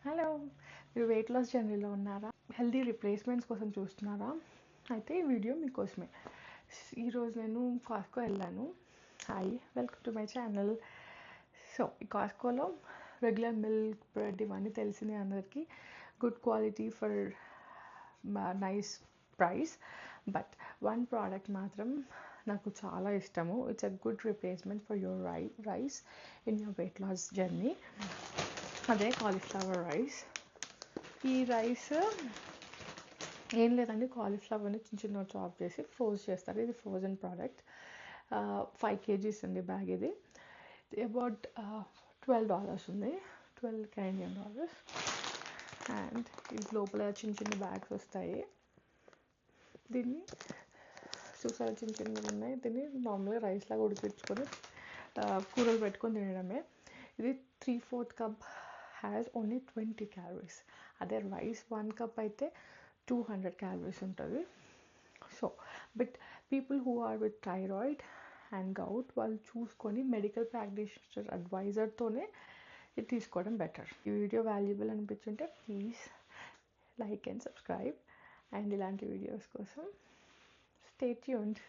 Hello! మీరు weight loss జర్నీలో ఉన్నారా? హెల్తీ రిప్లేస్మెంట్స్ కోసం చూస్తున్నారా? అయితే ఈ వీడియో మీకోసమే. ఈరోజు నేను కాస్ట్కో వెళ్ళాను. Hi! Welcome to my channel. So ఈ కాస్ట్కోలో రెగ్యులర్ మిల్క్, బ్రెడ్ ఇవన్నీ తెలిసిందే అందరికీ. Good quality for nice price. But one product మాత్రం నాకు చాలా ఇష్టము. It's a good replacement for your rice in your weight loss journey. అదే కాలీఫ్లవర్ రైస్. ఈ రైస్ ఏం లేదండి, కాలీఫ్లవర్ని చిన్న చిన్న చాప్ చేసి ఫ్రోజ్ చేస్తారు. ఇది ఫ్రోజన్ ప్రోడక్ట్. 5 kgs అండి బ్యాగ్. ఇది అబౌట్ $12 ఉంది, $12 అండ్ ఇది లోపల చిన్న చిన్న బ్యాగ్స్ వస్తాయి. దీన్ని చూసారా, చిన్న చిన్నవి ఉన్నాయి. దీన్ని నార్మల్గా రైస్ లాగా ఉడికించుకొని కూరలు పెట్టుకొని తినడమే. ఇది 3/4 కప్ హ్యాస్ ఓన్లీ 20 calories. అదే రైస్ 1 కప్ అయితే 200 calories ఉంటుంది. So but people who are with thyroid and gout వాళ్ళు చూసుకొని మెడికల్ ప్రాక్టీషనర్ అడ్వైజర్తోనే ఇది తీసుకోవడం బెటర్. ఈ వీడియో వాల్యుబుల్ అనిపించుంటే please like and subscribe. And ఇలాంటి వీడియోస్ కోసం స్టే ట్యూన్డ్.